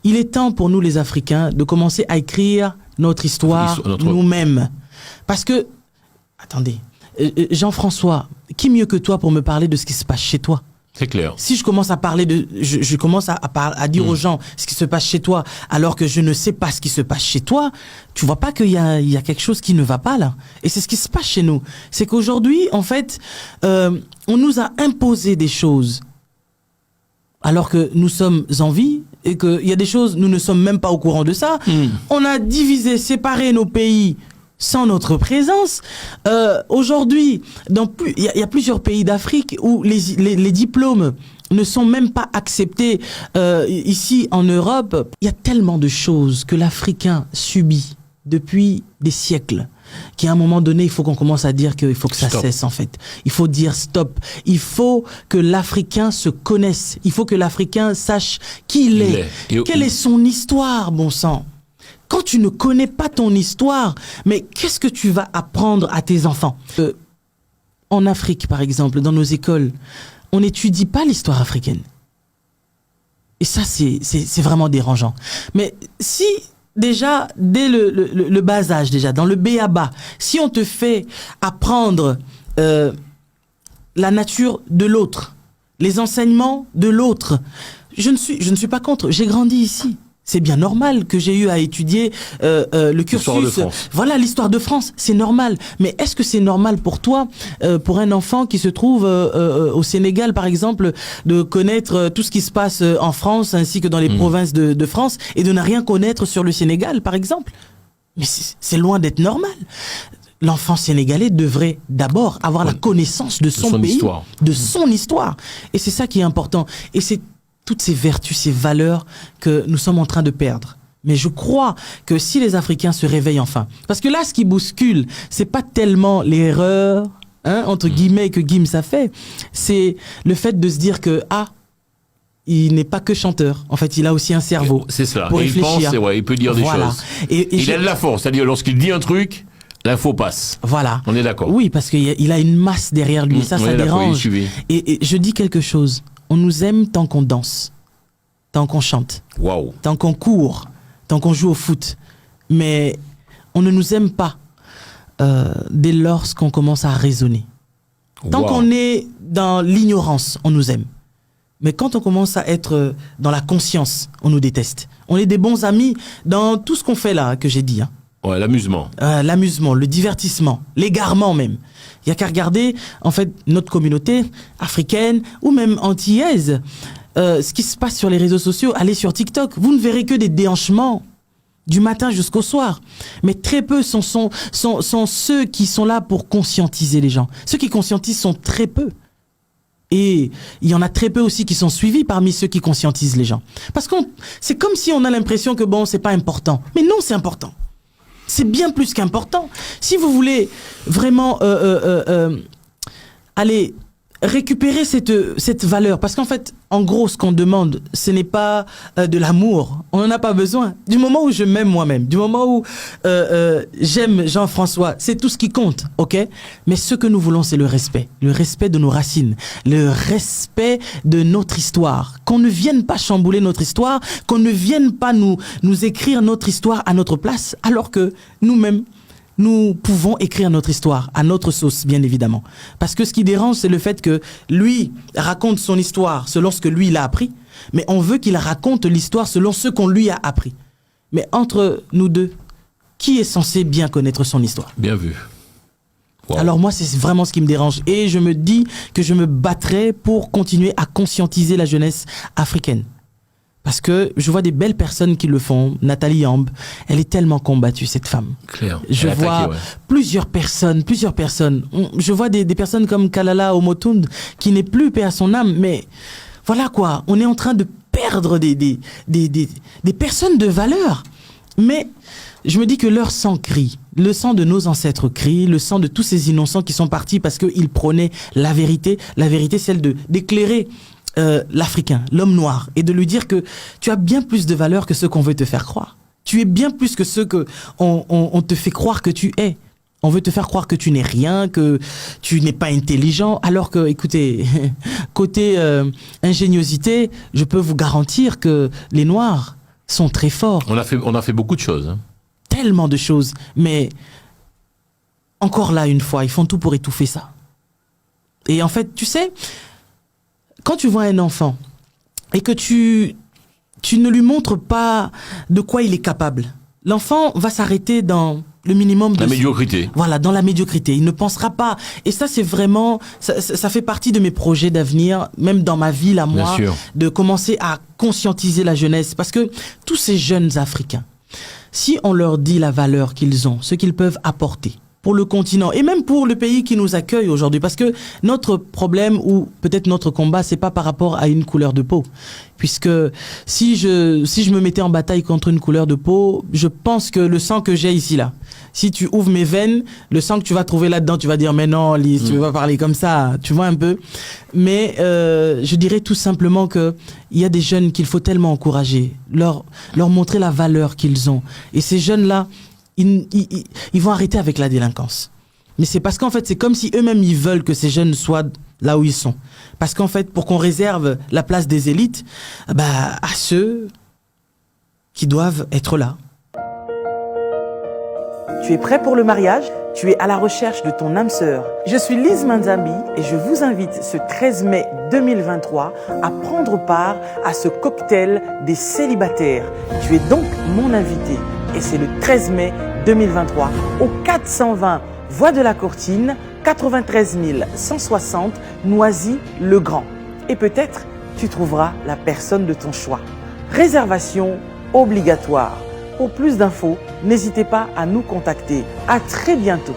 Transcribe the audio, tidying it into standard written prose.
il est temps pour nous les Africains de commencer à écrire notre histoire nous-mêmes. Parce que, attendez, Jean-François, qui mieux que toi pour me parler de ce qui se passe chez toi? C'est clair. Si je commence à parler je commence à dire aux gens ce qui se passe chez toi, alors que je ne sais pas ce qui se passe chez toi, tu vois pas qu'il y a quelque chose qui ne va pas là. Et c'est ce qui se passe chez nous. C'est qu'aujourd'hui, en fait, on nous a imposé des choses, alors que nous sommes en vie et qu'il y a des choses, nous ne sommes même pas au courant de ça. On a divisé, séparé nos pays sans notre présence. Aujourd'hui, il y a plusieurs pays d'Afrique où les diplômes ne sont même pas acceptés. Ici, en Europe, il y a tellement de choses que l'Africain subit depuis des siècles, qu'à un moment donné, il faut qu'on commence à dire qu'il faut que ça cesse, en fait. Il faut dire stop. Il faut que l'Africain se connaisse. Il faut que l'Africain sache qui il est. Quelle est son histoire, bon sang. Quand tu ne connais pas ton histoire, mais qu'est-ce que tu vas apprendre à tes enfants? En Afrique, par exemple, dans nos écoles, on n'étudie pas l'histoire africaine. Et ça, c'est vraiment dérangeant. Mais si, déjà, dès le bas âge, déjà, dans le b.a.-ba, si on te fait apprendre la nature de l'autre, les enseignements de l'autre, je ne suis pas contre, j'ai grandi ici. C'est bien normal que j'ai eu à étudier le cursus. Voilà, l'histoire de France, c'est normal. Mais est-ce que c'est normal pour toi, pour un enfant qui se trouve au Sénégal, par exemple, de connaître tout ce qui se passe en France ainsi que dans les provinces de France et de ne rien connaître sur le Sénégal, par exemple? Mais c'est loin d'être normal. L'enfant sénégalais devrait d'abord avoir la connaissance de son pays, de son histoire. Et c'est ça qui est important. Et c'est toutes ces vertus, ces valeurs que nous sommes en train de perdre. Mais je crois que si les Africains se réveillent enfin, parce que là, ce qui bouscule, c'est pas tellement l'erreur, entre guillemets, que Gims a fait, c'est le fait de se dire que, il n'est pas que chanteur. En fait, il a aussi un cerveau. C'est cela. Pour réfléchir. Il pense, il peut dire des choses. Et il a de la force. C'est-à-dire, lorsqu'il dit un truc, l'info passe. Voilà. On est d'accord. Oui, parce qu'il a une masse derrière lui. Ça dérange. Et je dis quelque chose. On nous aime tant qu'on danse, tant qu'on chante, tant qu'on court, tant qu'on joue au foot. Mais on ne nous aime pas dès lors qu'on commence à raisonner. Tant qu'on est dans l'ignorance, on nous aime. Mais quand on commence à être dans la conscience, on nous déteste. On est des bons amis dans tout ce qu'on fait là, que j'ai dit. Ouais, l'amusement. L'amusement, le divertissement, l'égarement même. Il n'y a qu'à regarder, en fait, notre communauté africaine ou même antillaise. Ce qui se passe sur les réseaux sociaux, allez sur TikTok, vous ne verrez que des déhanchements du matin jusqu'au soir. Mais très peu sont ceux qui sont là pour conscientiser les gens. Ceux qui conscientisent sont très peu. Et il y en a très peu aussi qui sont suivis parmi ceux qui conscientisent les gens. Parce que c'est comme si on a l'impression que bon, c'est pas important. Mais non, c'est important. C'est bien plus qu'important. Si vous voulez vraiment aller récupérer cette valeur, parce qu'en fait, en gros, ce qu'on demande, ce n'est pas de l'amour. On n'en a pas besoin. Du moment où je m'aime moi-même, du moment où j'aime Jean-François, c'est tout ce qui compte, ok? Mais ce que nous voulons, c'est le respect de nos racines, le respect de notre histoire. Qu'on ne vienne pas chambouler notre histoire, qu'on ne vienne pas nous écrire notre histoire à notre place, alors que nous-mêmes, nous pouvons écrire notre histoire à notre sauce, bien évidemment. Parce que ce qui dérange, c'est le fait que lui raconte son histoire selon ce que lui, il a appris, mais on veut qu'il raconte l'histoire selon ce qu'on lui a appris. Mais entre nous deux, qui est censé bien connaître son histoire? Bien vu. Wow. Alors moi, c'est vraiment ce qui me dérange. Et je me dis que je me battrai pour continuer à conscientiser la jeunesse africaine. Parce que je vois des belles personnes qui le font. Nathalie Yamb, elle est tellement combattue, cette femme. Claire. Je vois plusieurs personnes. Je vois des personnes comme Kalala Omotound, qui n'est plus paix à son âme, mais voilà quoi, on est en train de perdre des personnes de valeur. Mais je me dis que leur sang crie, le sang de nos ancêtres crie, le sang de tous ces innocents qui sont partis parce qu'ils prônaient la vérité, celle d'éclairer l'Africain, l'homme noir, et de lui dire que tu as bien plus de valeur que ce qu'on veut te faire croire. Tu es bien plus que ce que on te fait croire que tu es. On veut te faire croire que tu n'es rien, que tu n'es pas intelligent, alors que, écoutez, côté ingéniosité, je peux vous garantir que les Noirs sont très forts. On a fait beaucoup de choses. Hein. Tellement de choses. Mais encore là, une fois, ils font tout pour étouffer ça. Et en fait, tu sais, quand tu vois un enfant et que tu ne lui montres pas de quoi il est capable, l'enfant va s'arrêter dans le minimum de... La médiocrité. Voilà, dans la médiocrité. Il ne pensera pas. Et ça, c'est vraiment... Ça fait partie de mes projets d'avenir, même dans ma vie, là, moi, de commencer à conscientiser la jeunesse. Parce que tous ces jeunes Africains, si on leur dit la valeur qu'ils ont, ce qu'ils peuvent apporter pour le continent et même pour le pays qui nous accueille aujourd'hui, parce que notre problème ou peut-être notre combat, c'est pas par rapport à une couleur de peau, puisque si je me mettais en bataille contre une couleur de peau, je pense que le sang que j'ai ici là, si tu ouvres mes veines, le sang que tu vas trouver là-dedans, tu vas dire mais non Lise, tu veux pas parler comme ça, tu vois un peu. Mais je dirais tout simplement que il y a des jeunes qu'il faut tellement encourager, leur montrer la valeur qu'ils ont, et ces jeunes là ils vont arrêter avec la délinquance. Mais c'est parce qu'en fait, c'est comme si eux-mêmes, ils veulent que ces jeunes soient là où ils sont. Parce qu'en fait, pour qu'on réserve la place des élites, à ceux qui doivent être là. Tu es prêt pour le mariage? Tu es à la recherche de ton âme sœur. Je suis Lise Manzambi et je vous invite ce 13 mai 2023 à prendre part à ce cocktail des célibataires. Tu es donc mon invité. Et c'est le 13 mai 2023 au 420 Voie de la Courtine, 93 160 Noisy-le-Grand. Et peut-être tu trouveras la personne de ton choix. Réservation obligatoire. Pour plus d'infos, n'hésitez pas à nous contacter. À très bientôt.